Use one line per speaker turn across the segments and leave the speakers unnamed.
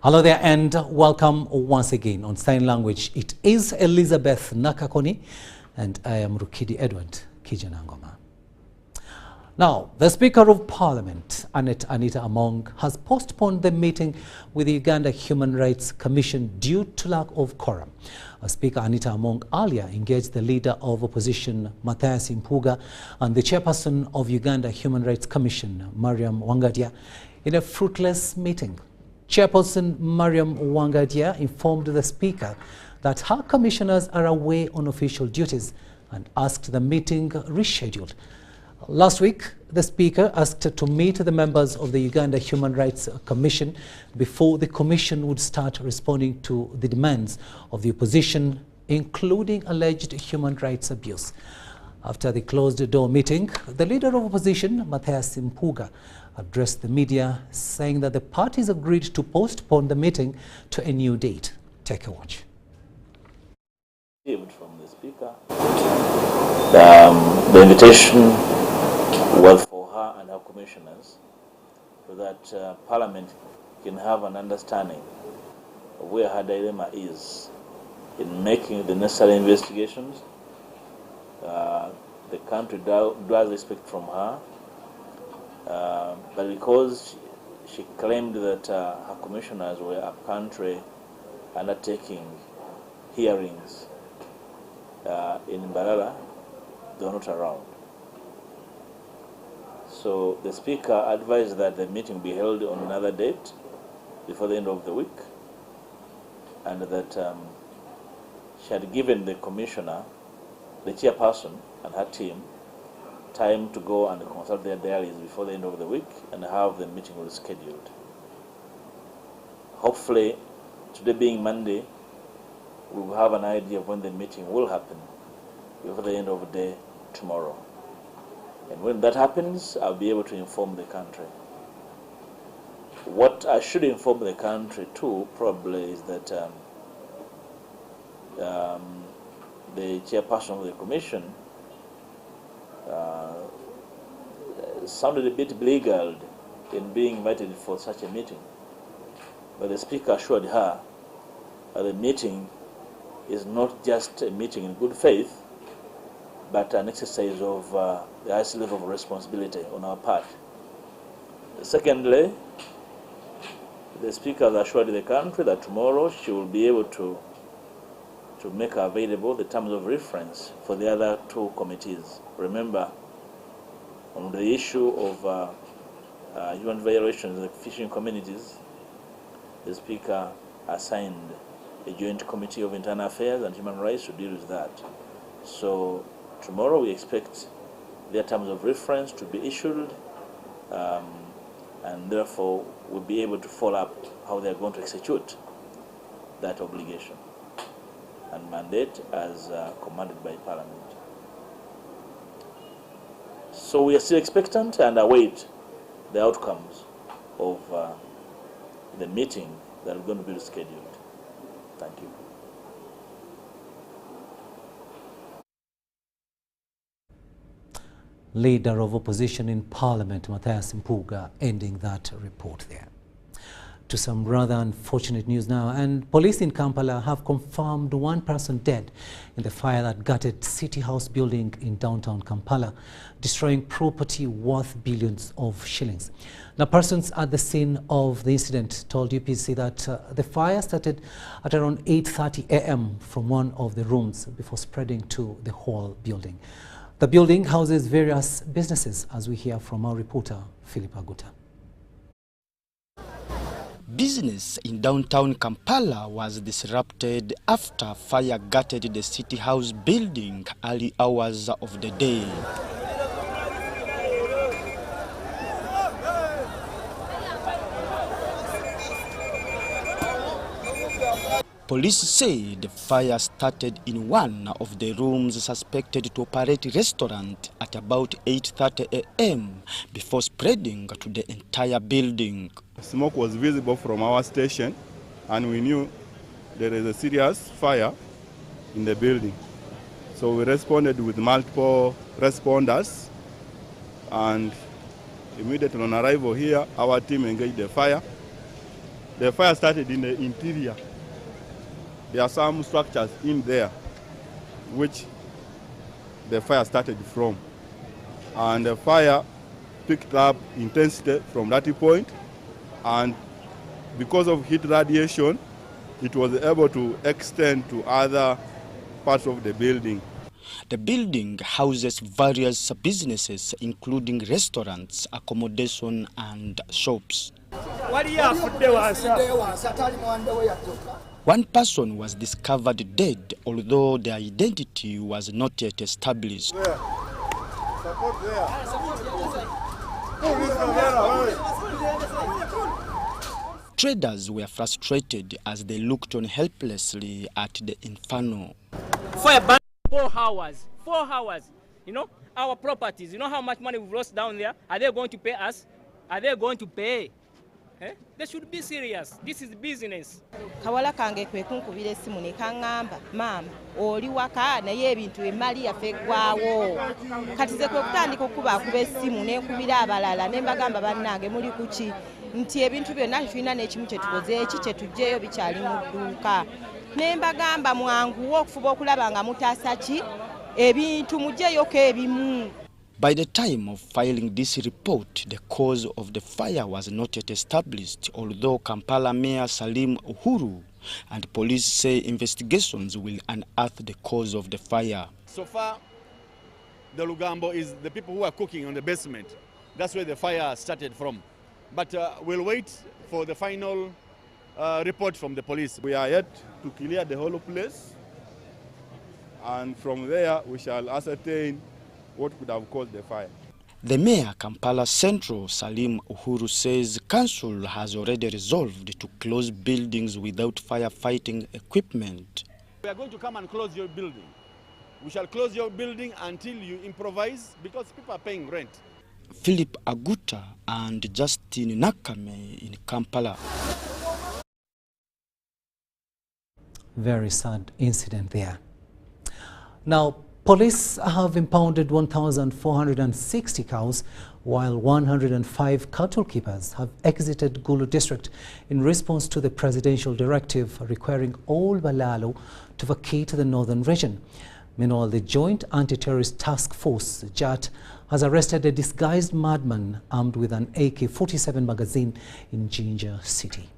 Hello there and welcome once again on Sign Language. It is Elizabeth Nakakoni and I am Rukidi Edward Kijanangoma. Now, the Speaker of Parliament, Anita Among, has postponed the meeting with the Uganda Human Rights Commission due to lack of quorum. Speaker Anita Among earlier engaged the leader of opposition, Mathias Impuga, and the chairperson of Uganda Human Rights Commission, Mariam Wangadia, in a fruitless meeting. Chairperson Mariam Wangadia informed the Speaker that her commissioners are away on official duties and asked the meeting rescheduled. Last week, the Speaker asked to meet the members of the Uganda Human Rights Commission before the Commission would start responding to the demands of the opposition, including alleged human rights abuse. After the closed-door meeting, the leader of opposition, Mathias Impuga, addressed the media, saying that the parties agreed to postpone the meeting to a new date. Take a watch.
From the Speaker, the invitation was for her and her commissioners so that Parliament can have an understanding of where her dilemma is in making the necessary investigations. The country does expect from her, but because she claimed that her commissioners were up country undertaking hearings in Mbarara, they were not around. So the Speaker advised that the meeting be held on another date before the end of the week, and that she had given the commissioner, the chairperson and her team, time to go and consult their diaries before the end of the week and have the meeting rescheduled. Hopefully, today being Monday, we will have an idea of when the meeting will happen before the end of the day tomorrow. And when that happens, I'll be able to inform the country. What I should inform the country too probably is that the chairperson of the commission sounded a bit beleaguered in being invited for such a meeting. But the Speaker assured her that the meeting is not just a meeting in good faith, but an exercise of the highest level of responsibility on our part. Secondly, the Speaker has assured the country that tomorrow she will be able to make available the terms of reference for the other two committees. Remember, on the issue of human violations in the fishing communities, the Speaker assigned a joint committee of internal affairs and human rights to deal with that. So tomorrow we expect their terms of reference to be issued, and therefore we'll be able to follow up how they're going to execute that obligation and mandate as commanded by Parliament. So we are still expectant and await the outcomes of the meeting that is going to be rescheduled. Thank you.
Leader of opposition in Parliament, Mathias Impuga, ending that report there. To some rather unfortunate news now, and police in Kampala have confirmed one person dead in the fire that gutted City House building in downtown Kampala, destroying property worth billions of shillings. Now, persons at the scene of the incident told UPC that the fire started at around 8:30 a.m. from one of the rooms before spreading to the whole building. The building houses various businesses, as we hear from our reporter, Philip Aguta.
Business in downtown Kampala was disrupted after fire gutted the City House building early hours of the day. Police say the fire started in one of the rooms suspected to operate a restaurant at about 8:30 a.m. before spreading to the entire building.
Smoke was visible from our station and we knew there is a serious fire in the building. So we responded with multiple responders, and immediately on arrival here, our team engaged the fire the fire started in the interior. There are some structures in there which the fire started from. And the fire picked up intensity from that point, and because of heat radiation, it was able to extend to other parts of the building.
The building houses various businesses, including restaurants, accommodation, and shops. One person was discovered dead, although their identity was not yet established. Traders were frustrated as they looked on helplessly at the inferno.
Fire burned 4 hours. 4 hours. You know, our properties, you know how much money we've lost down there? Are they going to pay us? Are they going to pay? Eh? They should be serious. This is business.
Kawala kange kwe kunkubira essimu ne kaŋŋamba maama oli waka naye ebintu emmali yaffe eggwaawo kati ze kwe kutandika okukuba essimu ne nkubira abalala ne mbagamba bannange muli kuki nti ebintu byonna tulina n'ekimu kye tukoze eki kye tuggyeyo bikyali mu dduuka ne mbagamba mwanguwe okufuba okulaba nga mutaasa ki ebintu muggyeyoko ebimu.
By the time of filing this report, the cause of the fire was not yet established, although Kampala Mayor Salim Uhuru and police say investigations will unearth the cause of the fire.
So far, the Lugambo is the people who are cooking on the basement. That's where the fire started from. But we'll wait for the final report from the police.
We are yet to clear the whole place, and from there we shall ascertain what could have caused the fire.
The mayor, Kampala Central, Salim Uhuru, says council has already resolved to close buildings without firefighting equipment.
We are going to come and close your building. We shall close your building until you improvise, because people are paying rent.
Philip Aguta and Justin Nakame in Kampala.
Very sad incident there. Now, police have impounded 1,460 cows, while 105 cattle keepers have exited Gulu district in response to the presidential directive requiring all Balalo to vacate the northern region. Meanwhile, the Joint Anti-Terrorist Task Force, JAT, has arrested a disguised madman armed with an AK-47 magazine in Jinja City.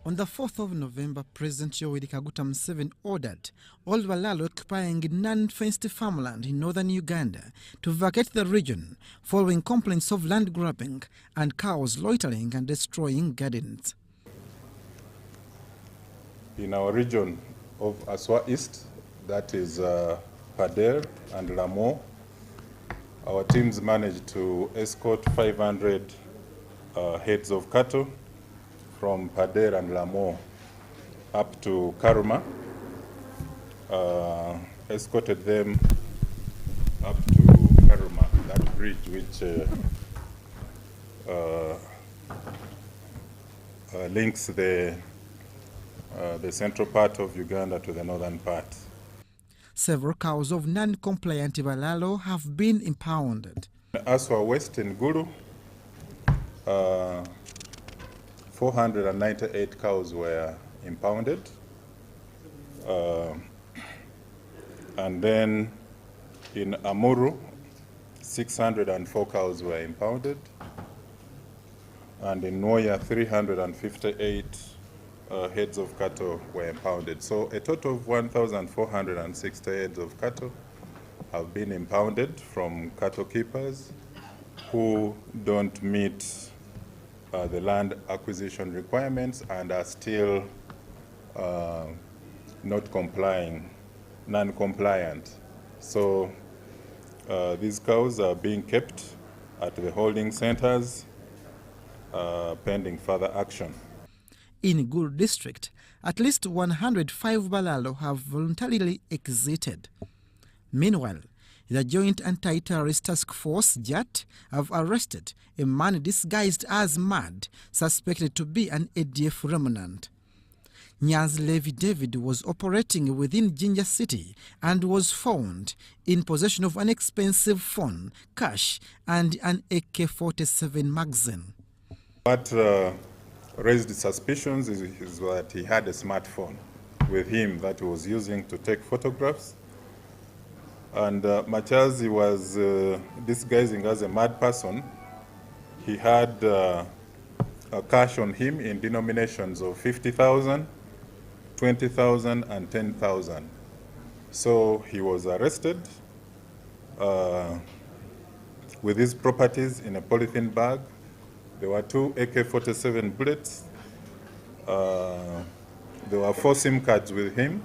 On the 4th of November, President Yoweri Kaguta Museveni ordered all Balalo occupying non-fenced farmland in northern Uganda to vacate the region following complaints of land grabbing and cows loitering and destroying gardens.
In our region of Aswa East, that is Pader and Lamo, our teams managed to escort 500 heads of cattle from Pader and Lamo up to Karuma, escorted them up to Karuma, that bridge which links the central part of Uganda to the northern part.
Several cows of non-compliant Balalo have been impounded.
Aswa West in Gulu, 498 cows were impounded. And then in Amuru, 604 cows were impounded. And in Noya, 358 heads of cattle were impounded. So a total of 1,460 heads of cattle have been impounded from cattle keepers who don't meet the land acquisition requirements and are still not complying, non-compliant. So these cows are being kept at the holding centers pending further action.
In Gulu district, at least 105 Balalo have voluntarily exited. Meanwhile, the Joint Anti-Terrorist Task Force, JAT, have arrested a man disguised as mad, suspected to be an ADF remnant. Nyaz Levi David was operating within Jinja City and was found in possession of an expensive phone, cash, and an AK-47 magazine.
What raised suspicions is that he had a smartphone with him that he was using to take photographs. And much as he was disguising as a mad person, he had cash on him in denominations of 50,000, 20,000, and 10,000. So he was arrested with his properties in a polythene bag. There were 2 AK-47 bullets. There were 4 SIM cards with him.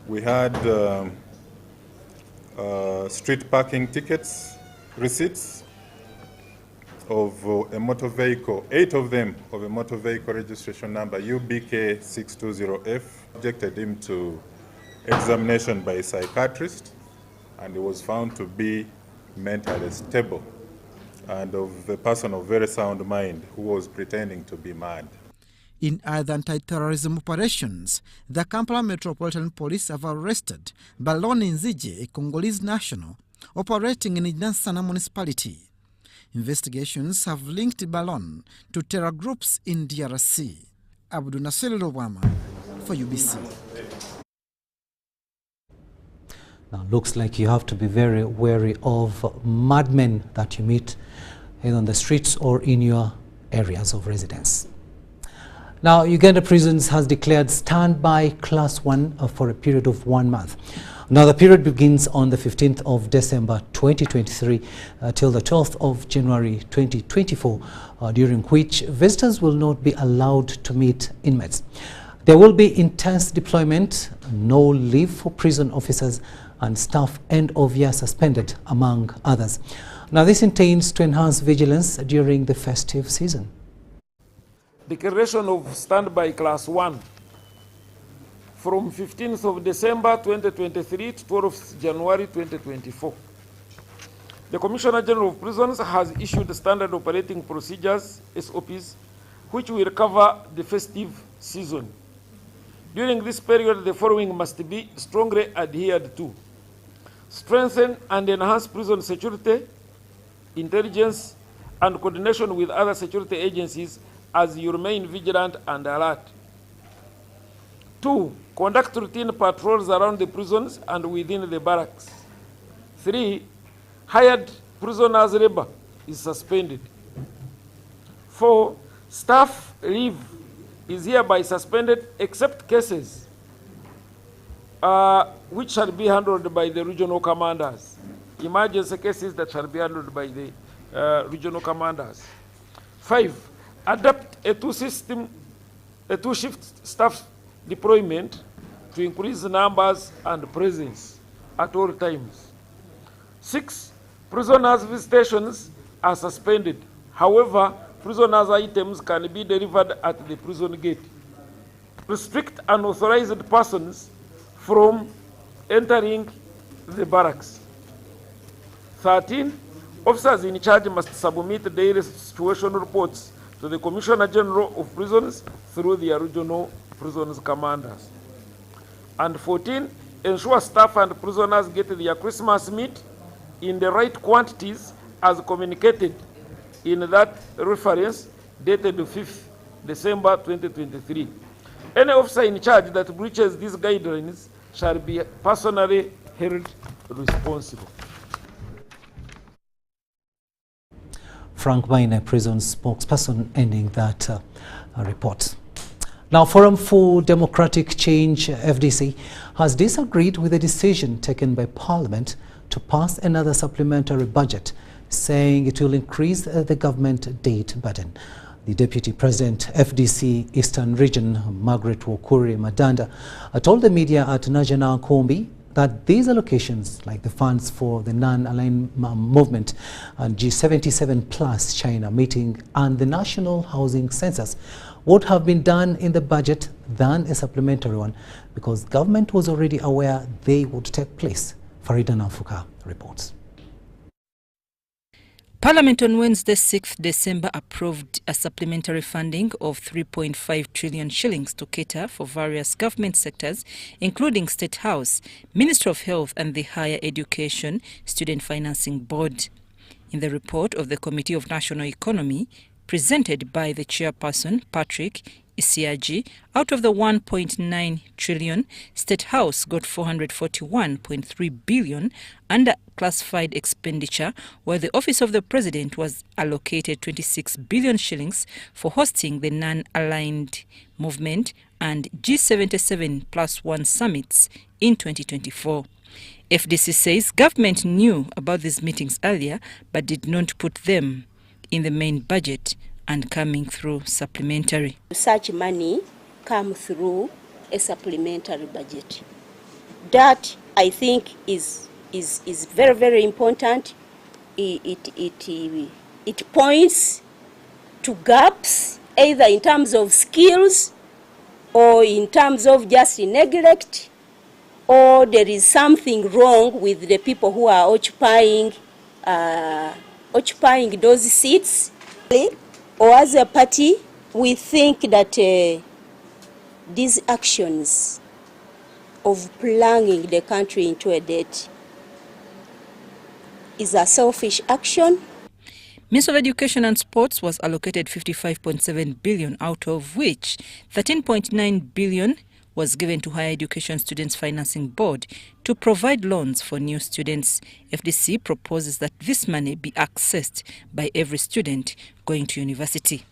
We had street parking tickets, receipts of a motor vehicle, 8 of them of a motor vehicle registration number UBK 620F. Subjected him to examination by a psychiatrist, and he was found to be mentally stable and of a person of very sound mind who was pretending to be mad.
In other anti-terrorism operations, the Kampala Metropolitan Police have arrested Balon Nzije, a Congolese national, operating in Nansana municipality. Investigations have linked Balon to terror groups in DRC. Abdul Nasser Lobama for UBC.
Now, looks like you have to be very wary of madmen that you meet either on the streets or in your areas of residence. Now, Uganda Prisons has declared standby Class 1 for a period of 1 month. Now, the period begins on the 15th of December 2023 till the 12th of January 2024, during which visitors will not be allowed to meet inmates. There will be intense deployment, no leave for prison officers, and staff end of year suspended, among others. Now, this intends to enhance vigilance during the festive season.
Declaration of standby Class 1 from 15th of December 2023 to 12th January 2024. The Commissioner General of Prisons has issued standard operating procedures, SOPs, which will cover the festive season. During this period, the following must be strongly adhered to: strengthen and enhance prison security, intelligence, and coordination with other security agencies as you remain vigilant and alert. 2. Conduct routine patrols around the prisons and within the barracks. 3. Hired prisoners' labor is suspended. 4. Staff leave is hereby suspended except cases which shall be handled by the regional commanders. Emergency cases that shall be handled by the regional commanders. 5. Adapt a two-shift staff deployment to increase numbers and presence at all times. 6. Prisoners' visitations are suspended. However, prisoners' items can be delivered at the prison gate. Restrict unauthorized persons from entering the barracks. 13. Officers in charge must submit daily situation reports to the Commissioner General of Prisons through their regional prisons commanders. And 14. Ensure staff and prisoners get their Christmas meat in the right quantities as communicated in that reference dated 5th December 2023. Any officer in charge that breaches these guidelines shall be personally held responsible.
Frank Maina, prison spokesperson, ending that report. Now, Forum for Democratic Change, FDC, has disagreed with the decision taken by Parliament to pass another supplementary budget, saying it will increase the government debt burden. The Deputy President, FDC Eastern Region, Margaret Wokuri Madanda, told the media at Najana Kombi that these allocations, like the funds for the non-aligned movement and G77 plus China meeting and the national housing census, would have been done in the budget than a supplementary one, because government was already aware they would take place. Farida Nafuka reports.
Parliament on Wednesday, 6th December, approved a supplementary funding of 3.5 trillion shillings to cater for various government sectors, including State House, Ministry of Health and the Higher Education Student Financing Board. In the report of the Committee of National Economy, presented by the chairperson, Patrick Isiaji. Out of the 1.9 trillion, State House got 441.3 billion under classified expenditure, while the Office of the President was allocated 26 billion shillings for hosting the non-aligned movement and G77+1 summits in 2024. FDC says government knew about these meetings earlier but did not put them in the main budget and coming through supplementary.
Such money come through a supplementary budget. That, I think, is very, very important. It points to gaps, either in terms of skills or in terms of just neglect, or there is something wrong with the people who are occupying those seats. Or as a party, we think that these actions of plunging the country into a debt is a selfish action.
Minister of Education and Sports was allocated 55.7 billion, out of which 13.9 billion was given to Higher Education Students Financing Board to provide loans for new students. FDC proposes that this money be accessed by every student going to university.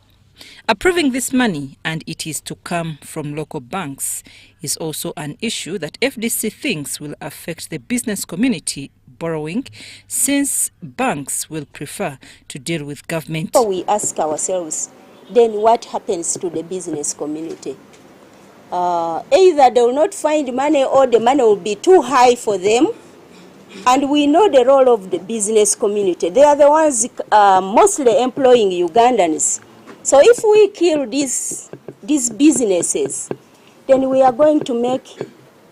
Approving this money, and it is to come from local banks, is also an issue that FDC thinks will affect the business community borrowing, since banks will prefer to deal with government.
So we ask ourselves, then what happens to the business community? Either they will not find money or the money will be too high for them. And we know the role of the business community. They are the ones mostly employing Ugandans. So if we kill these businesses, then we are going to make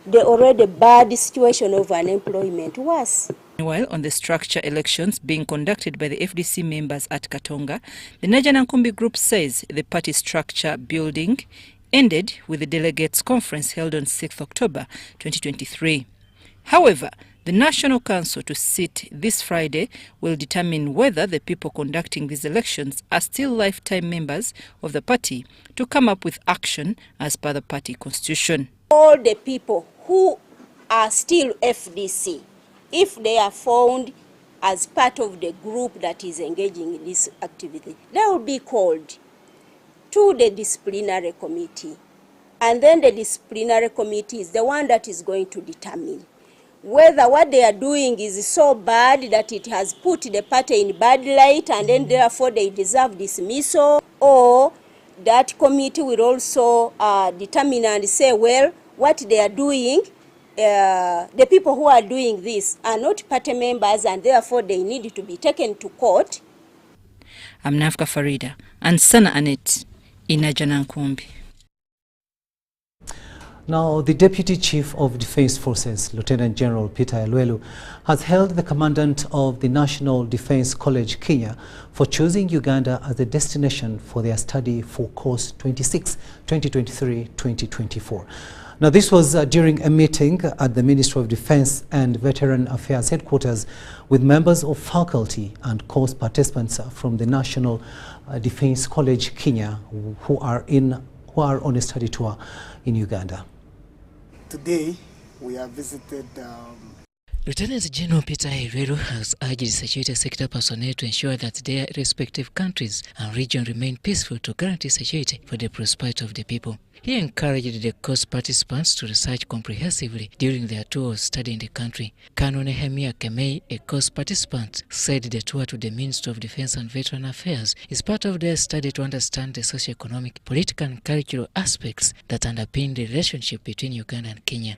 the already bad situation of unemployment worse.
Meanwhile, on the structure elections being conducted by the FDC members at Katonga, the Najanankumbi group says the party structure building ended with the delegates conference held on 6th October 2023. However, the National Council to sit this Friday will determine whether the people conducting these elections are still lifetime members of the party to come up with action as per the party constitution.
All the people who are still FDC, if they are found as part of the group that is engaging in this activity, they will be called to the disciplinary committee. And then the disciplinary committee is the one that is going to determine whether what they are doing is so bad that it has put the party in bad light and then therefore they deserve dismissal, or that committee will also determine and say, well, what they are doing, the people who are doing this are not party members and therefore they need to be taken to court.
I'm Nafka Farida and Sana Anet in Najanankumbi.
Now, the Deputy Chief of Defence Forces, Lieutenant General Peter Elwelu, has hailed the Commandant of the National Defence College, Kenya, for choosing Uganda as a destination for their study for course 26, 2023-2024. Now, this was during a meeting at the Ministry of Defence and Veteran Affairs headquarters with members of faculty and course participants from the National Defence College, Kenya, who are on a study tour in Uganda.
Today, we have visited
Lieutenant General Peter Elwelu has urged the security sector personnel to ensure that their respective countries and regions remain peaceful to guarantee security for the prosperity of the people. He encouraged the course participants to research comprehensively during their tour of study in the country. Colonel Nehemiah Kemei, a course participant, said the tour to the Ministry of Defence and Veteran Affairs is part of their study to understand the socio-economic, political and cultural aspects that underpin the relationship between Uganda and Kenya.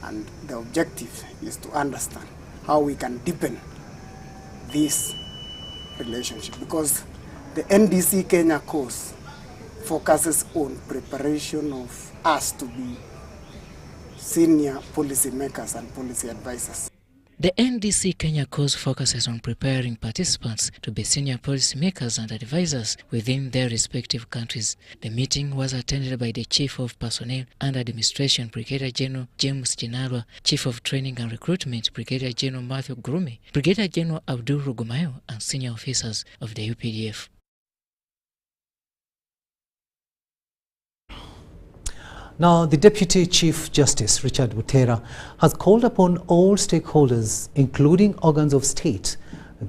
And the objective is to understand how we can deepen this relationship, because the NDC Kenya course focuses on preparation of us to be senior policy makers and policy advisors.
The NDC Kenya course focuses on preparing participants to be senior policy makers and advisors within their respective countries. The meeting was attended by the Chief of Personnel and Administration, Brigadier General James Chinarwa, Chief of Training and Recruitment, Brigadier General Matthew Gurume, Brigadier General Abdul Rugumayo, and senior officers of the UPDF.
Now, the Deputy Chief Justice, Richard Butera, has called upon all stakeholders, including organs of state,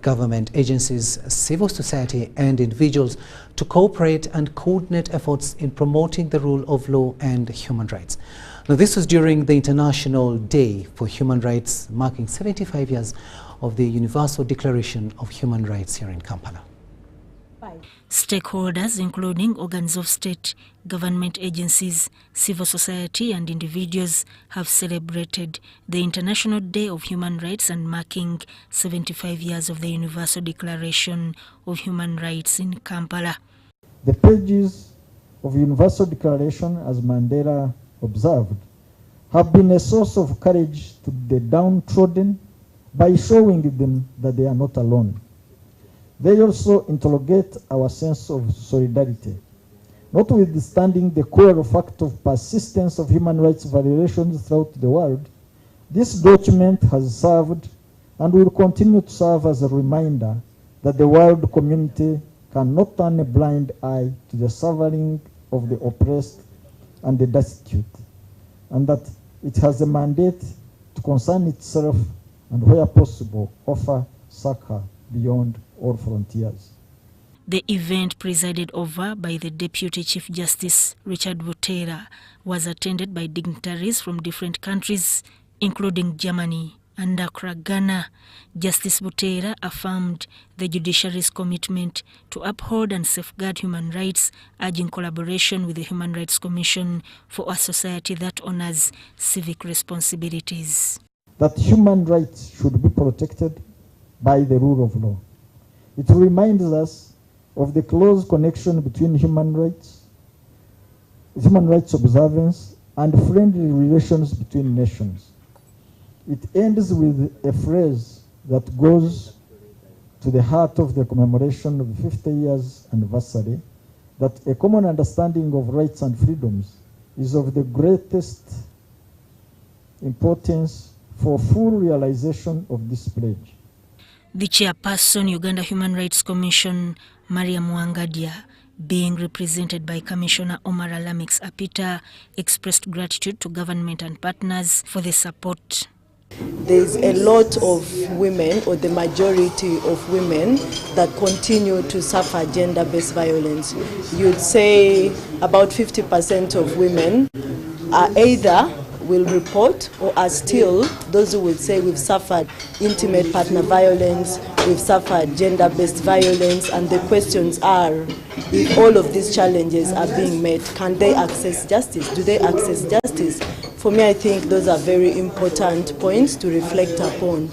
government agencies, civil society and individuals, to cooperate and coordinate efforts in promoting the rule of law and human rights. Now, this was during the International Day for Human Rights, marking 75 years of the Universal Declaration of Human Rights here in Kampala.
Stakeholders, including organs of state, government agencies, civil society and individuals, have celebrated the International Day of Human Rights and marking 75 years of the Universal Declaration of Human Rights in Kampala.
The pages of Universal Declaration, as Mandela observed, have been a source of courage to the downtrodden by showing them that they are not alone. They also interrogate our sense of solidarity. Notwithstanding the core fact of persistence of human rights violations throughout the world, this document has served and will continue to serve as a reminder that the world community cannot turn a blind eye to the suffering of the oppressed and the destitute, and that it has a mandate to concern itself and, where possible, offer succor beyond all frontiers.
The event, presided over by the Deputy Chief Justice Richard Butera, was attended by dignitaries from different countries, including Germany and Accra, Ghana. Justice Butera affirmed the judiciary's commitment to uphold and safeguard human rights, urging collaboration with the Human Rights Commission for a society that honors civic responsibilities.
That human rights should be protected by the rule of law. It reminds us of the close connection between human rights observance, and friendly relations between nations. It ends with a phrase that goes to the heart of the commemoration of the 50 years anniversary, that a common understanding of rights and freedoms is of the greatest importance for full realization of this pledge.
The chairperson, Uganda Human Rights Commission, Maria Mwangadia, being represented by Commissioner Omar Alamix Apita, expressed gratitude to government and partners for the support.
There is a lot of women, or the majority of women, that continue to suffer gender-based violence. You'd say about 50% of women are either will report or are still those who would say we've suffered intimate partner violence, we've suffered gender-based violence, and the questions are, if all of these challenges are being met, can they access justice? Do they access justice? For me, I think those are very important points to reflect upon.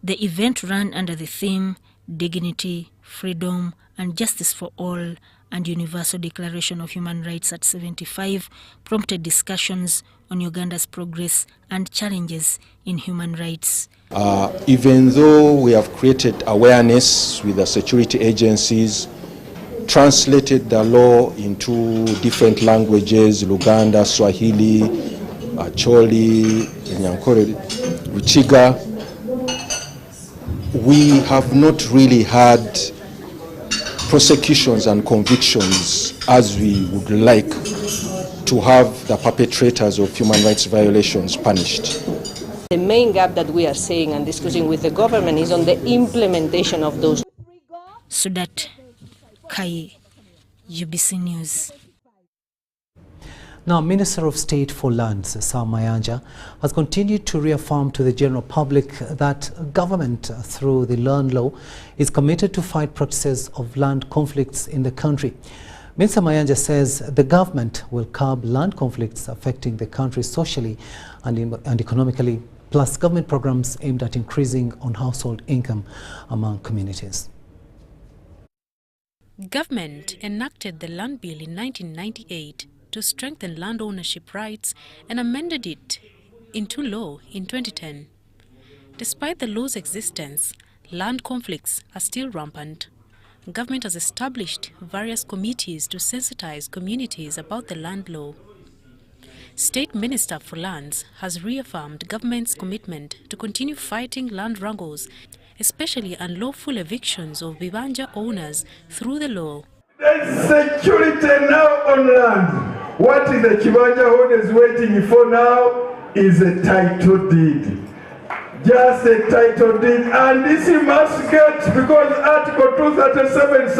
The event ran under the theme Dignity, Freedom and Justice for All, and Universal Declaration of Human Rights at 75 prompted discussions on Uganda's progress and challenges in human rights.
Even though we have created awareness with the security agencies, translated the law into different languages, Luganda, Swahili, Acholi, Nyankore, Ruchiga, we have not really had prosecutions and convictions as we would like to have the perpetrators of human rights violations punished.
The main gap that we are seeing and discussing with the government is on the implementation of those.
Sudat Kaye, UBC News.
Now, Minister of State for Lands, Sam Mayanja, has continued to reaffirm to the general public that government, through the Land Law, is committed to fight practices of land conflicts in the country. Minister Mayanja says the government will curb land conflicts affecting the country socially and economically, plus government programs aimed at increasing on household income among communities.
Government enacted the Land Bill in 1998 to strengthen land ownership rights and amended it into law in 2010. Despite the law's existence, land conflicts are still rampant. Government has established various committees to sensitize communities about the land law. State Minister for Lands has reaffirmed government's commitment to continue fighting land wrangles, especially unlawful evictions of Bibanja owners through the law.
There is security now on land. What the Kibanja owner is waiting for now is a title deed. Just a title deed, and this he must get because Article 237,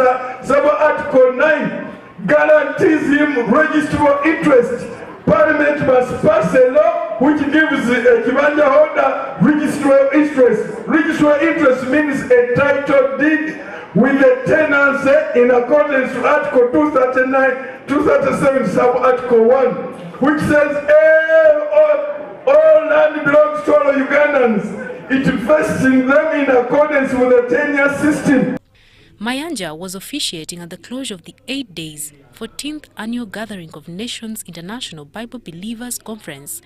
Article 9 guarantees him registrable interest. Parliament must pass a law which gives a Kibanja holder registrable interest. Registrable interest means a title deed with a tenancy in accordance to Article 239, 237, Article 1, which says all land belongs to all Ugandans. It vests in them in accordance with the 10-year system.
Mayanja was officiating at the closure of the 8 days 14th annual gathering of Nations International Bible Believers Conference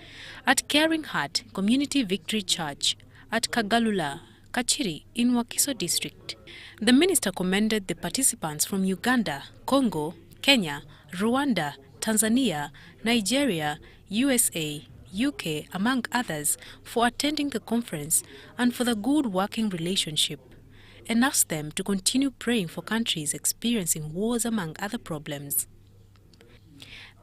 at Caring Heart Community Victory Church at Kagalula, Kachiri in Wakiso district. The minister commended the participants from Uganda, Congo, Kenya, Rwanda, Tanzania, Nigeria, USA, UK, among others, for attending the conference and for the good working relationship, and asked them to continue praying for countries experiencing wars among other problems.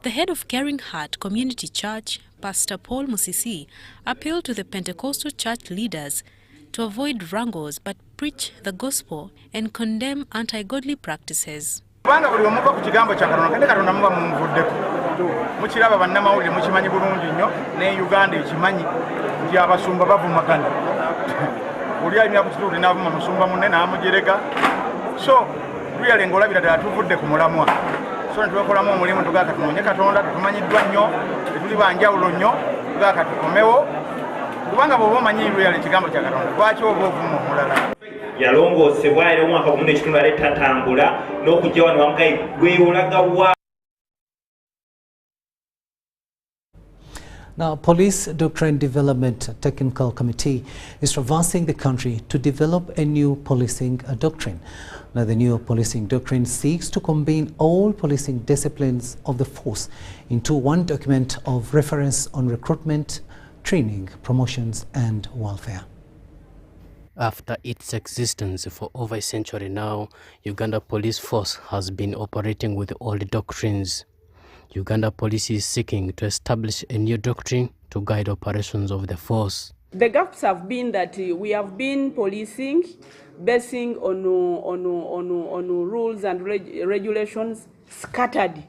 The head of Caring Heart Community Church, Pastor Paul Musisi, appealed to the Pentecostal church leaders to avoid wrangles but preach the gospel and condemn anti-godly practices.
Mukiraba bannamawulire mukimanyi bulungi nnyo ne Uganda ekimanyi nti abasumba bavumagana oli alina kukituuti n'avuma musumba munne n'amujereka so really ng'olabira ddala tuvudde ku mulamwa so netwekolamu omulimu tugaaka tunoonye Katonda tetumanyiddwa nnyo tetuli banjawulo nnyo tugaaka tukomewo kubanga bw'oba omanyi really ekigambo kya Katonda lwaki oba ovuma omulala
yalongoosebwa era omwaka gumu n'ekitundu ale tatambula n'okujja wano wamugayi gweyolaga wa.
Now, Police Doctrine Development Technical Committee is traversing the country to develop a new policing doctrine. Now, the new policing doctrine seeks to combine all policing disciplines of the force into one document of reference on recruitment, training, promotions, and welfare.
After its existence for over a century now, Uganda Police Force has been operating with old doctrines. Uganda Police is seeking to establish a new doctrine to guide operations of the force.
The gaps have been that we have been policing basing on rules and regulations scattered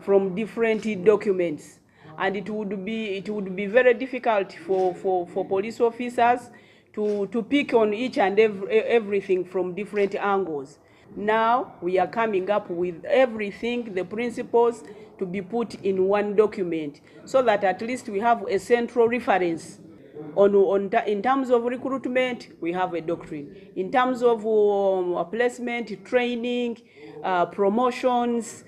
from different documents, and it would be very difficult for police officers to pick on each and everything from different angles. Now we are coming up with everything, the principles, to be put in one document so that at least we have a central reference. In terms of recruitment, we have a doctrine. In terms of placement, training, promotions,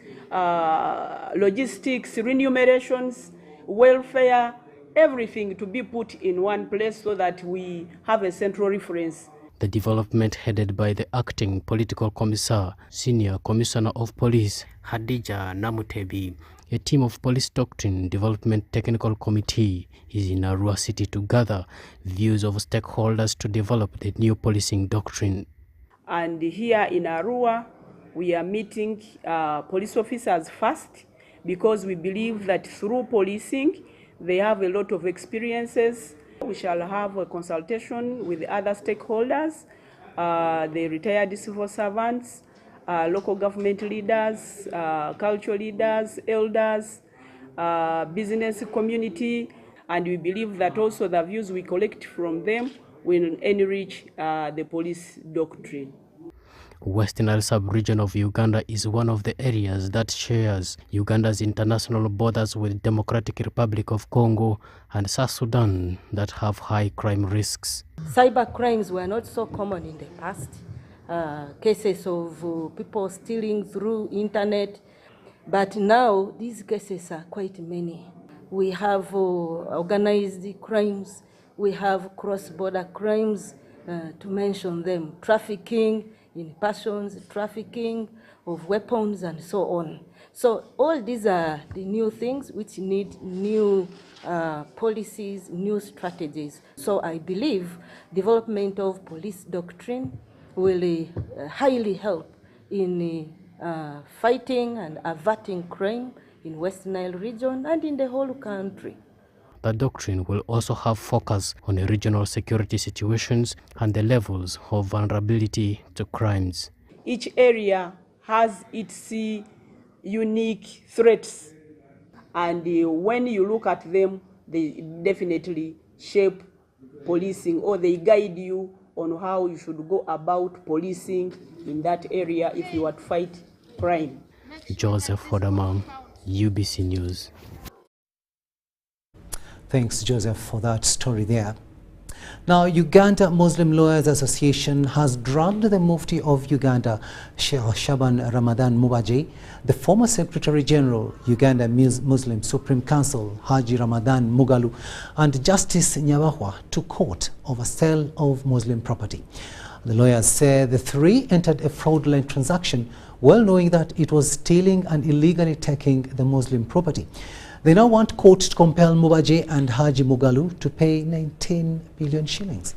logistics, remunerations, welfare, everything to be put in one place so that we have a central reference.
The development headed by the acting political commissar, Senior Commissioner of Police, Hadija Namutebi, a team of Police Doctrine Development Technical Committee is in Arua City to gather views of stakeholders to develop the new policing doctrine.
And here in Arua, we are meeting police officers first because we believe that through policing, they have a lot of experiences. We shall have a consultation with other stakeholders, the retired civil servants, local government leaders, cultural leaders, elders, business community, and we believe that also the views we collect from them will enrich the police doctrine.
Western Nile sub-region of Uganda is one of the areas that shares Uganda's international borders with Democratic Republic of Congo and South Sudan that have high crime risks.
Cyber crimes were not so common in the past. Cases of people stealing through internet, but now these cases are quite many. We have organized crimes, we have cross-border crimes, to mention them, trafficking in persons, trafficking of weapons, and so on. So all these are the new things which need new policies, new strategies. So I believe development of police doctrine will highly help in fighting and averting crime in West Nile region and in the whole country.
The doctrine will also have focus on the regional security situations and the levels of vulnerability to crimes.
Each area has its unique threats, and when you look at them, they definitely shape policing, or they guide you on how you should go about policing in that area if you want to fight crime.
Joseph Hodamam, UBC News.
Thanks, Joseph, for that story there. Now, Uganda Muslim Lawyers Association has dragged the Mufti of Uganda, Sheikh Shaban Ramadan Mubaje, the former Secretary General, Uganda Muslim Supreme Council, Haji Ramadan Mugalu, and Justice Nyabahwa to court over sale of Muslim property. The lawyers say the three entered a fraudulent transaction, well knowing that it was stealing and illegally taking the Muslim property. They now want court to compel Mubaje and Haji Mugalu to pay 19 billion shillings.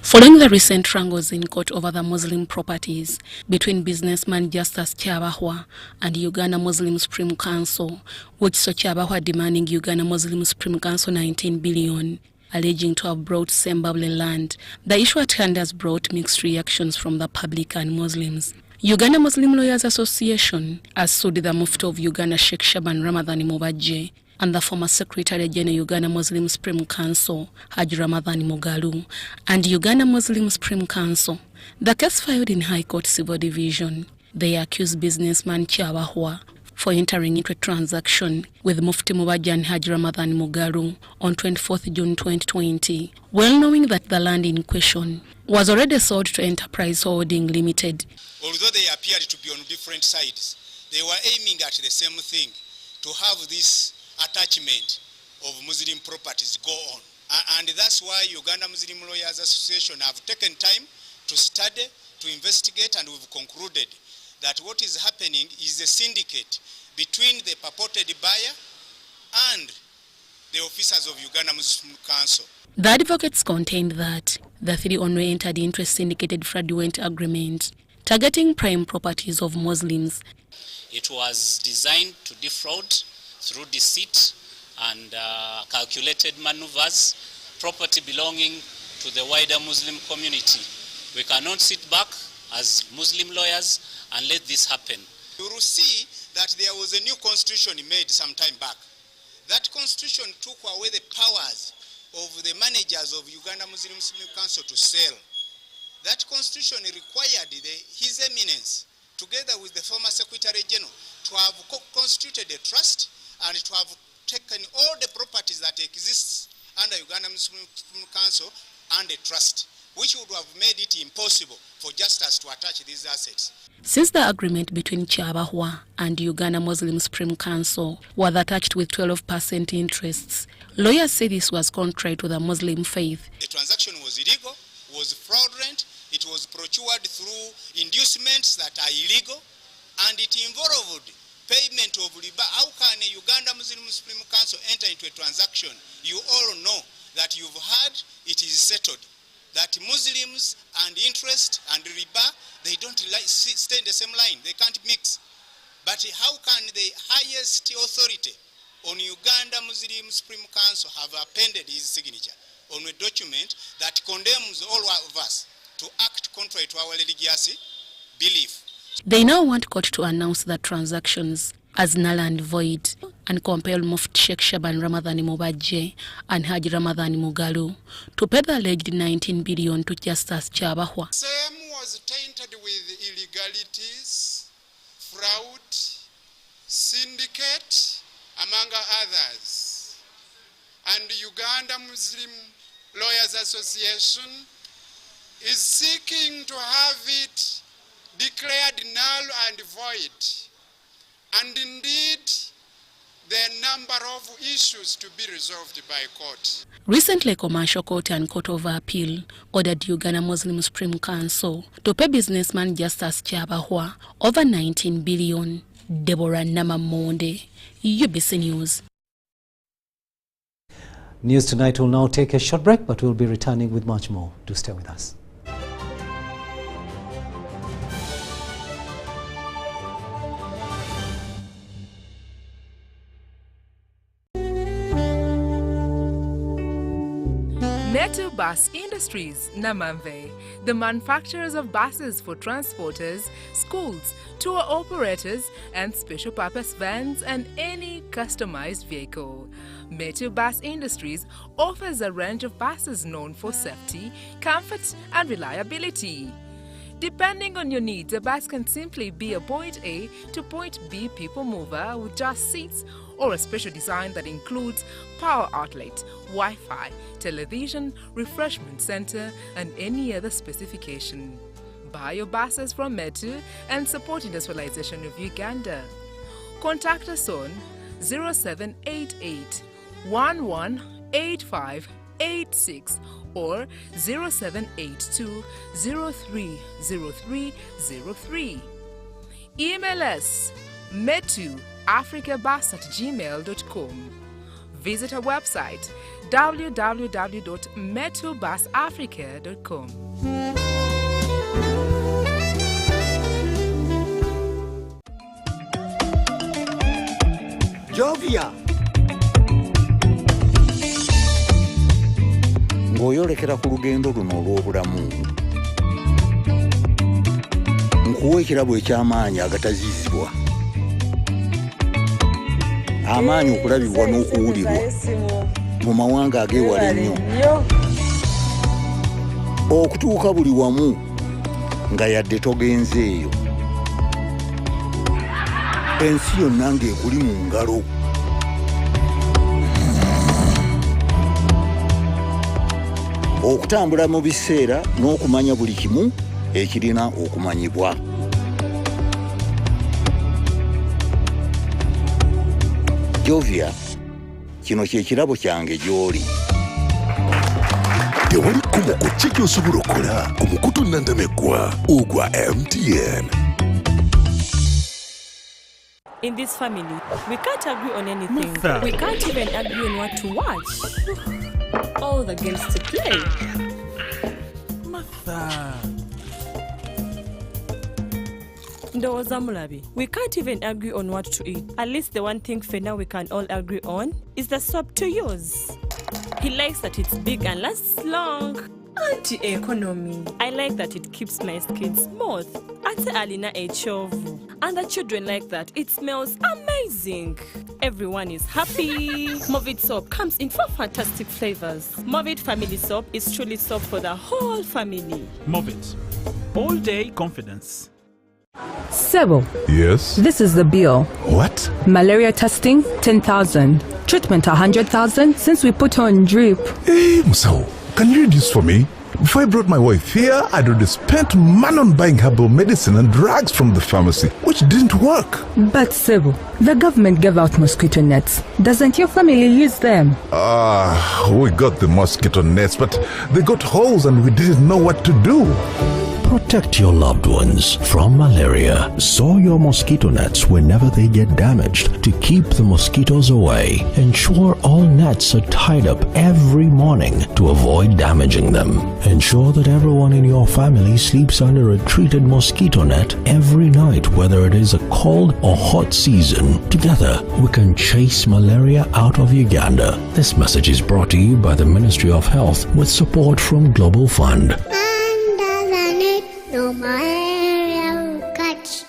Following the recent wrangles in court over the Muslim properties between businessman Justice Kyabahwa and Uganda Muslim Supreme Council, which saw Kyabahwa demanding Uganda Muslim Supreme Council 19 billion, alleging to have brought Zimbabwe land, the issue at hand has brought mixed reactions from the public and Muslims. Uganda Muslim Lawyers Association has sued the Mufti of Uganda, Sheikh Shaban Ramadan Mubaje, and the former Secretary General Uganda Muslim Supreme Council, Haji Ramadan Mugalu, and Uganda Muslim Supreme Council. The case filed in High Court Civil Division. They accuse businessman Kyabahwa for entering into a transaction with Mufti Mubaje and Haji Ramadan Mugalu on 24th June 2020, well knowing that the land in question was already sold to Enterprise Holding Limited.
Although they appeared to be on different sides, they were aiming at the same thing, to have this attachment of Muslim properties go on. And that's why Uganda Muslim Lawyers Association have taken time to study, to investigate, and we've concluded that what is happening is a syndicate between the purported buyer and the officers of Uganda Muslim Council.
The advocates contend that the three only entered into a syndicated fraudulent agreement targeting prime properties of Muslims.
It was designed to defraud through deceit and calculated maneuvers, property belonging to the wider Muslim community. We cannot sit back as Muslim lawyers and let this happen.
You will see that there was a new constitution made some time back. That constitution took away the powers of the managers of Uganda Muslim Council to sell. That constitution required His Eminence, together with the former Secretary General, to have constituted a trust and to have taken all the properties that exist under Uganda Muslim Council and a trust, which would have made it impossible for justice to attach these assets.
Since the agreement between Kyabahwa and Uganda Muslim Supreme Council was attached with 12% interests, lawyers say this was contrary to the Muslim faith.
The transaction was illegal, was fraudulent, it was procured through inducements that are illegal, and it involved payment of riba. How can a Uganda Muslim Supreme Council enter into a transaction? You all know that you've heard it is settled that Muslims and interest and riba, they don't stay in the same line. They can't mix. But how can the highest authority on Uganda Muslim Supreme Council have appended his signature on a document that condemns all of us to act contrary to our religious belief?
They now want court to announce the transactions as null and void and compel Mufti Sheikh Shaban Ramadan Mubaje and Haji Ramadan Mugalu to pay the alleged 19 billion to Justice Kyabahwa.
Same was tainted with illegalities, fraud, syndicate, among others. And Uganda Muslim Lawyers Association is seeking to have it declared null and void. And indeed, there are a number of issues to be resolved by court.
Recently, Commercial Court and Court of Appeal ordered Uganda Muslim Supreme Council to pay businessman Justice Kyabahwa over 19 billion. Deborah Namamonde, UBC News.
News Tonight will now take a short break, but we'll be returning with much more. Do stay with us.
Metu Bus Industries, Namamve, the manufacturers of buses for transporters, schools, tour operators, and special purpose vans and any customized vehicle. Metu Bus Industries offers a range of buses known for safety, comfort, and reliability. Depending on your needs, a bus can simply be a point A to point B people mover with just seats, or a special design that includes power outlet, Wi-Fi, television, refreshment center, and any other specification. Buy your buses from Metu and support industrialization of Uganda. Contact us on 0788 118586 or 0782 030303. Email us metuafricabus@gmail.com. Visit our website www.metubusafrica.com.
Jovia ng'oyolekera ku lugendo luno olw'obulamu nkuwa ekirabo eky'amaanyi agataziizibwa, amaanyi okulabibwa n'okuwulirwa mu mawanga ageewala ennyo, okutuuka buli wamu nga yadde togenzeeyo, ensi yonna ng'ekuli mu ngalo. Okutambula mu biseera n'okumanya buli kimu ekirina okumanyibwa. Jovia, kino kye kirabo kyange gy'oli.
Tewali kumuko ki gy'osobola okukola ku mukutu nnandameggwa ogwa MTN.
In this family, we can't agree on anything.
Martha.
We can't even agree on what to watch. All the games to play.
Martha.
Ndoza Mulabi, we can't even agree on what to eat. At least the one thing for now we can all agree on is the soap to use. He likes that it's big and lasts long. Anti-economy. I like that it keeps my skin smooth. Ate alina echovu. And the children like that. It smells amazing. Everyone is happy. Movit soap comes in 4 fantastic flavors. Movit family soap is truly soap for the whole family.
Movit. All day confidence.
Sebo.
Yes?
This is the bill.
What?
Malaria testing, 10,000. Treatment, 100,000 since we put on drip.
Hey, Musao, can you read this for me? Before I brought my wife here, I'd already spent money on buying herbal medicine and drugs from the pharmacy, which didn't work.
But Sebo, the government gave out mosquito nets. Doesn't your family use them?
We got the mosquito nets, but they got holes and we didn't know what to do.
Protect your loved ones from malaria. Sew your mosquito nets whenever they get damaged to keep the mosquitoes away. Ensure all nets are tied up every morning to avoid damaging them. Ensure that everyone in your family sleeps under a treated mosquito net every night, whether it is a cold or hot season. Together, we can chase malaria out of Uganda. This message is brought to you by the Ministry of Health with support from Global Fund.
No malaria catch.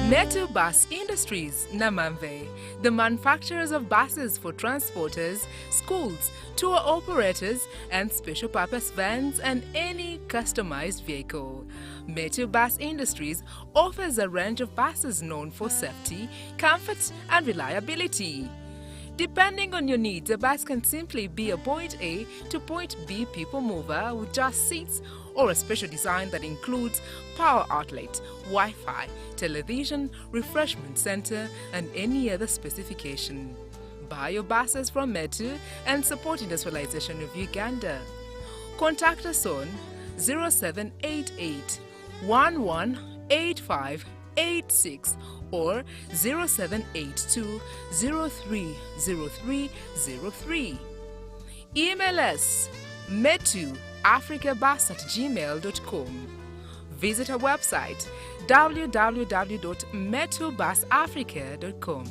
Metu Bus Industries, Namamve, the manufacturers of buses for transporters, schools, tour operators, and special purpose vans and any customized vehicle. Metu Bus Industries offers a range of buses known for safety, comfort, and reliability. Depending on your needs, a bus can simply be a point A to point B people mover with just seats, or a special design that includes power outlet, Wi-Fi, television, refreshment center, and any other specification. Buy your buses from Metu and support industrialization of Uganda. Contact us on 0788 118586 or 0782 030303. Email us metuafricabus@gmail.com. Visit our website www.metubusafrica.com.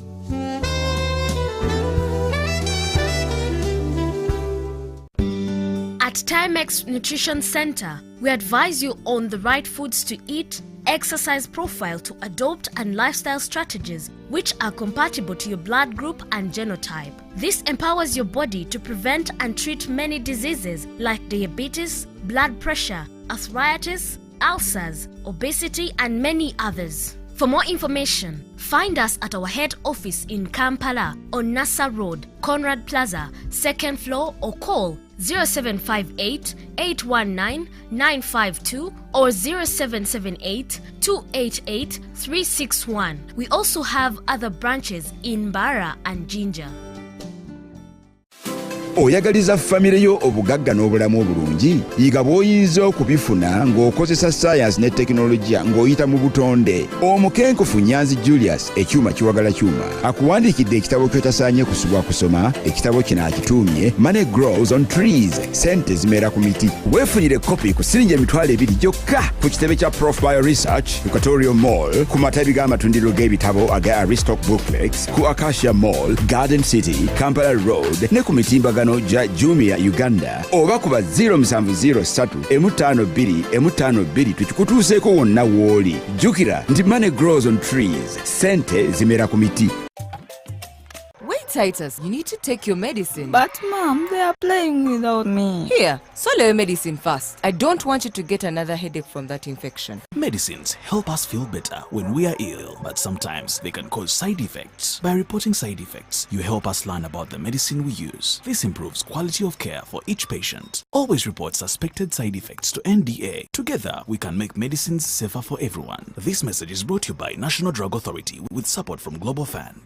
At Timex Nutrition Center, we advise you on the right foods to eat, exercise profile to adopt, and lifestyle strategies which are compatible to your blood group and genotype. This empowers your body to prevent and treat many diseases like diabetes, blood pressure, arthritis, ulcers, obesity, and many others. For more information, find us at our head office in Kampala on Nassa Road, Conrad Plaza, 2nd floor, or call 0758 819 952 or 0778 288 361. We also have other branches in Mbara and Jinja.
Oyagaliza famire yo obugagga n'obulamu obulungi yiga bw'oyinza okubifuna ng'okozesa science ne teknologiya ng'oyita mu butonde. Omukenkufu Nyanzi Julius ekyuma kiwagala kyuma akuwandiikidde ekitabo ky'otasaanye kusubwa kusoma. Ekitabo kino akituumye Money Grows on Trees, sente zimera ku miti. Weefunire kopi ku siringi emitwalo 2 gyokka ku kitebe kya Prof Bio Research ku Katorio Mall, ku matabi g'amatundiro g'ebitabo aga Aristoc Booklex, ku Acacia Mall, Garden City, Kampala Road ne ku mitimbagano ja Jumia Uganda. Oba kuba 0703 M52 tukikutuuseeko wonna w'oli. Jukira nti Money Grows on Trees, sente zimera ku miti.
Wait, Titus, you need to take your medicine.
But Mom, they are playing without me.
Here, swallow your medicine fast. I don't want you to get another headache from that infection.
Medicines help us feel better when we are ill, but sometimes they can cause side effects. By reporting side effects, you help us learn about the medicine we use. This improves quality of care for each patient. Always report suspected side effects to NDA. Together, we can make medicines safer for everyone. This message is brought to you by National Drug Authority with support from Global Fan.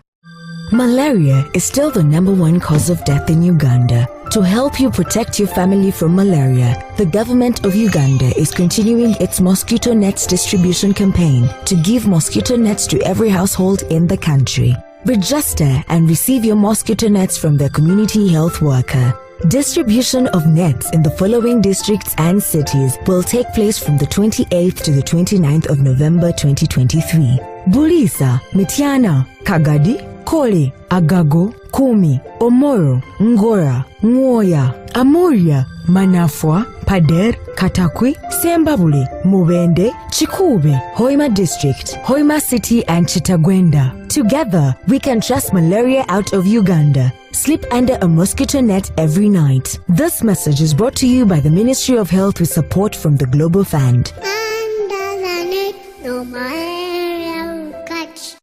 Malaria is still the #1 cause of death in Uganda. To help you protect your family from malaria, the government of Uganda is continuing its mosquito nets distribution campaign to give mosquito nets to every household in the country. Register and receive your mosquito nets from the community health worker. Distribution of nets in the following districts and cities will take place from the 28th to the 29th of November 2023. Bulisa, Mityana, Kagadi, Kole, Agago, Kumi, Omoro, Ngora, Nwoya, Amuria, Manafwa, Pader, Katakwi, Sembabule, Mubende, Chikube, Hoima District, Hoima City and Chitagwenda. Together, we can trust malaria out of Uganda. Sleep under a mosquito net every night. This message is brought to you by the Ministry of Health with support from the Global Fund.
Under the net, no malaria will catch.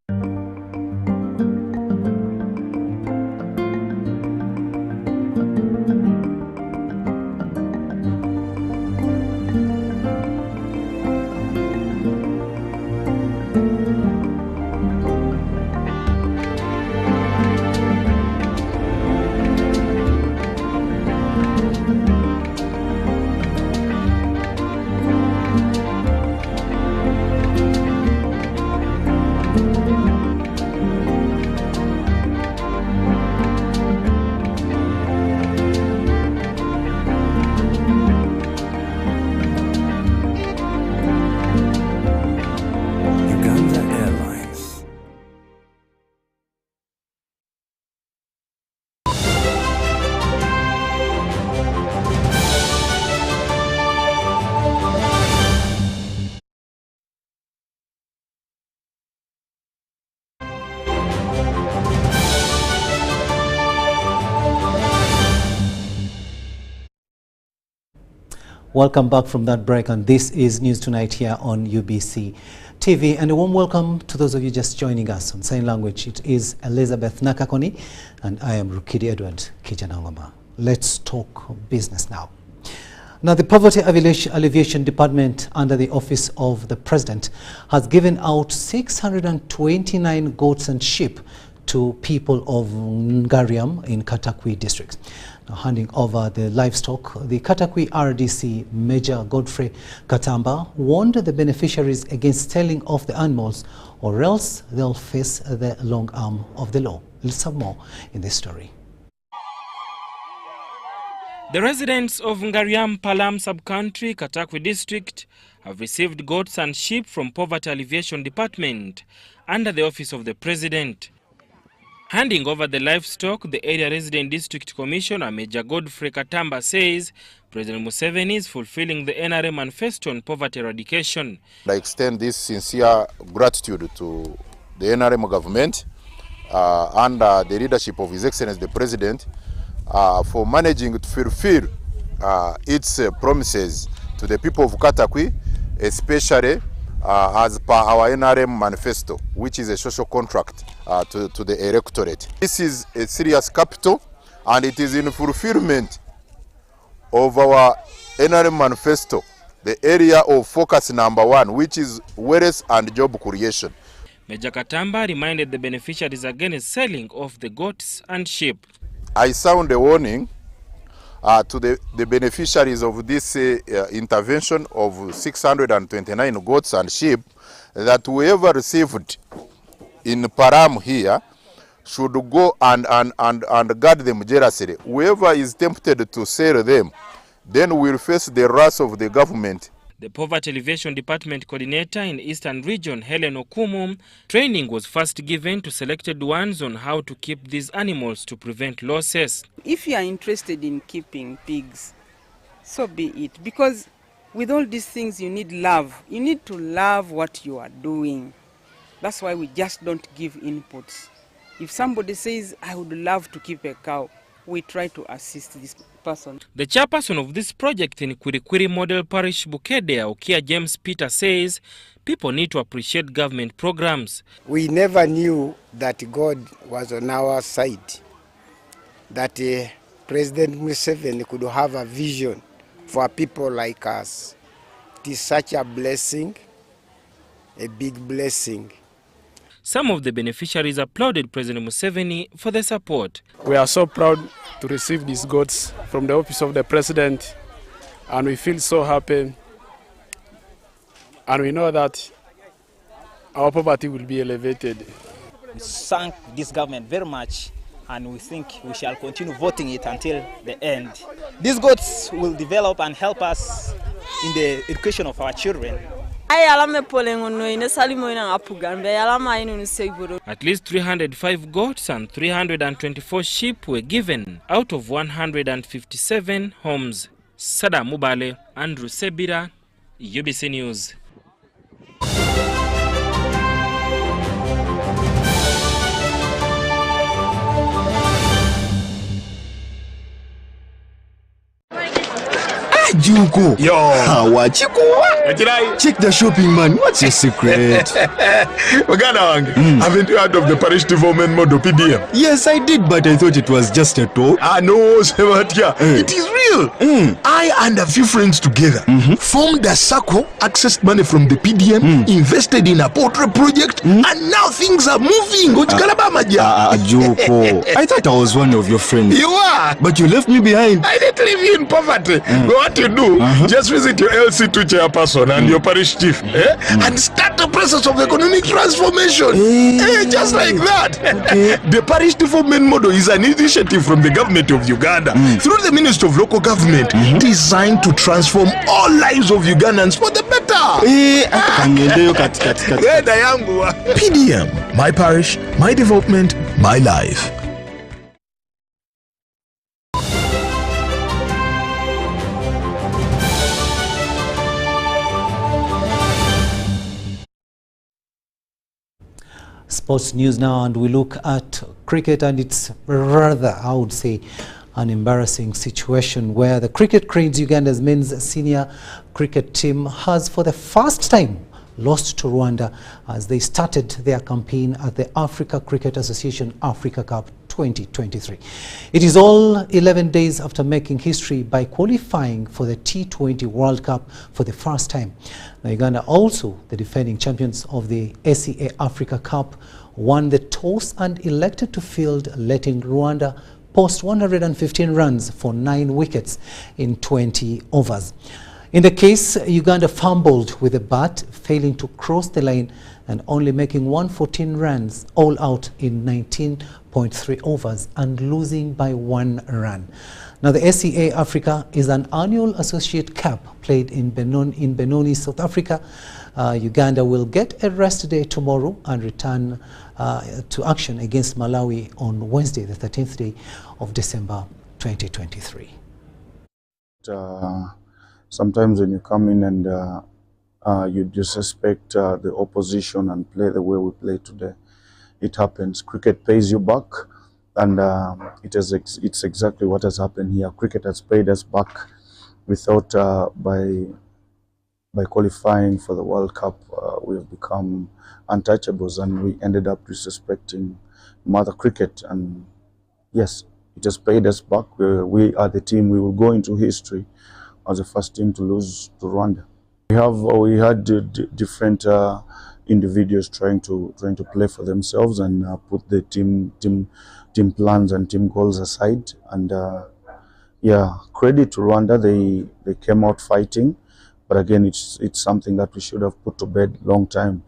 Welcome back from that break, and this is News Tonight here on UBC TV. And a warm welcome to those of you just joining us on sign language. It is Elizabeth Nakakoni, and I am Rukidi Edward Kijanangoma. Let's talk business now. Now, the Poverty Alleviation Department under the Office of the President has given out 629 goats and sheep to people of Ngariam in Katakwi district. Now, handing over the livestock, the Katakwi RDC Major Godfrey Katamba warned the beneficiaries against selling off the animals, or else they'll face the long arm of the law. Let's have more in this story.
The residents of Ngariam Palam Sub-Country, Katakwi District, have received goats and sheep from Poverty Alleviation Department under the Office of the President. Handing over the livestock, the area resident district commissioner Major Godfrey Katamba says President Museveni is fulfilling the NRM manifesto on poverty eradication.
I extend this sincere gratitude to the NRM government under the leadership of His Excellency the President for managing to fulfill its promises to the people of Katakwi, especially as per our NRM manifesto, which is a social contract to the electorate. This is a serious capital, and it is in fulfillment of our NRM manifesto, the area of focus number 1, which is wealth and job creation.
Major Katamba reminded the beneficiaries against selling off the goats and sheep.
I sound a warning to the beneficiaries of this intervention of 629 goats and sheep, that whoever received in Param here should go and guard them jealously. Whoever is tempted to sell them, then will face the wrath of the government.
The Poverty Alleviation Department Coordinator in Eastern Region, Helen Okumu, training was first given to selected ones on how to keep these animals to prevent losses.
If you are interested in keeping pigs, so be it. Because with all these things you need love. You need to love what you are doing. That's why we just don't give inputs. If somebody says, I would love to keep a cow, we try to assist this person.
The chairperson of this project in Kwirikwiri Model Parish, Bukedea, Okia James Peter, says people need to appreciate government programs.
We never knew that God was on our side, that President Museveni could have a vision for people like us. It is such a blessing, a big blessing.
Some of the beneficiaries applauded President Museveni for the support.
We are so proud to receive these goats from the office of the President, and we feel so happy, and we know that our poverty will be elevated.
We thank this government very much, and we think we shall continue voting it until the end. These goats will develop and help us in the education of our children.
At least 305 goats and 324 sheep were given out of 157 homes. Sada Mubale, Andrew Sebira, UBC News.
Juko. Yo. Check the shopping, man. What's your secret?
Haven't you heard of the parish development model, PDM?
Yes, I did, but I thought it was just a talk.
No, Sebatia. It is real. I and a few friends together formed a circle, accessed money from the PDM, invested in a poultry project, and now things are moving.
Juko. I thought I was one of your friends.
You are.
But you left me behind.
I didn't leave you in poverty. What you do, just visit your LC2 chairperson and your parish chief and start the process of economic transformation. Just like that. The parish development model is an initiative from the government of Uganda through the Ministry of Local Government designed to transform all lives of Ugandans for the better. PDM, my parish, my development, my life.
Sports news now, and we look at cricket, and it's rather, I would say, an embarrassing situation where the Cricket Cranes Uganda's men's senior cricket team has for the first time lost to Rwanda as they started their campaign at the Africa Cricket Association Africa Cup 2023. It is all 11 days after making history by qualifying for the T20 World Cup for the first time. Now, Uganda, also the defending champions of the SEA Africa Cup, won the toss and elected to field, letting Rwanda post 115 runs for 9 wickets in 20 overs. In the case, Uganda fumbled with the bat, failing to cross the line and only making 114 runs all out in 19.3 overs and losing by 1 run. Now, the SEA Africa is an annual associate cup played in Benoni, South Africa. Uganda will get a rest day tomorrow and return to action against Malawi on Wednesday, the 13th day of December 2023.
Sometimes when you come in and you disrespect the opposition and play the way we play today, it happens. Cricket pays you back, and it's exactly what has happened here. Cricket has paid us back. We thought by qualifying for the World Cup, we have become untouchables, and we ended up disrespecting Mother Cricket. And yes, it has paid us back. We are the team. We will go into history as the first team to lose to Rwanda. We had different individuals trying to play for themselves and put the team plans and team goals aside. And yeah, credit to Rwanda. They came out fighting, but again, it's something that we should have put to bed long time,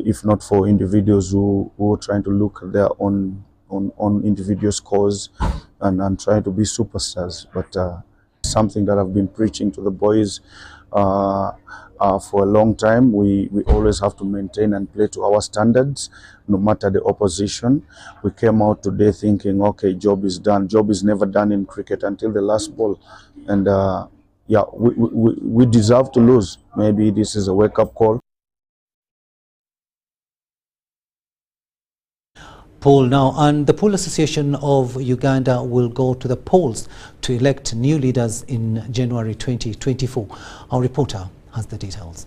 if not for individuals who were trying to look at their own individual scores and try to be superstars. But something that I've been preaching to the boys for a long time. We always have to maintain and play to our standards, no matter the opposition. We came out today thinking, okay, job is done. Job is never done in cricket until the last ball. And yeah, we deserve to lose. Maybe this is a wake-up call.
Poll now, and the Pool Association of Uganda will go to the polls to elect new leaders in January 2024. Our reporter has the details.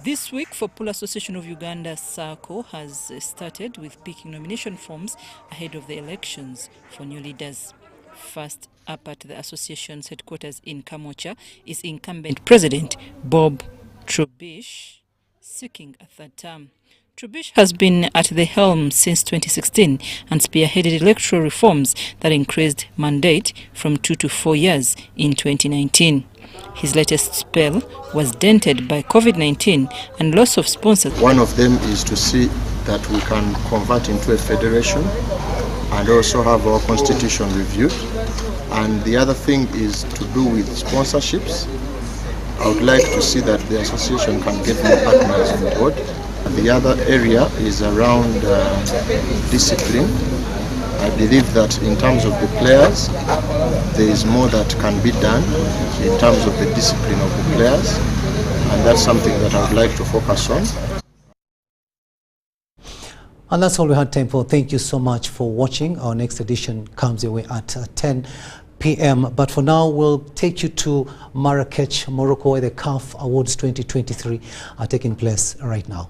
This week for Pool Association of Uganda, SACO has started with picking nomination forms ahead of the elections for new leaders. First up at the association's headquarters in Kamocha is incumbent President Bob Trubish, seeking a third term. Trubish has been at the helm since 2016 and spearheaded electoral reforms that increased mandate from 2 to 4 years in 2019. His latest spell was dented by COVID-19 and loss of sponsors.
One of them is to see that we can convert into a federation and also have our constitution reviewed. And the other thing is to do with sponsorships. I would like to see that the association can get more partners on board. And the other area is around discipline. I believe that in terms of the players, there is more that can be done in terms of the discipline of the players, and that's something that I would like to focus on.
And that's all we had time for. Thank you so much for watching. Our next edition comes your way at 10 p.m. But for now, we'll take you to Marrakech, Morocco, where the CAF Awards 2023 are taking place right now.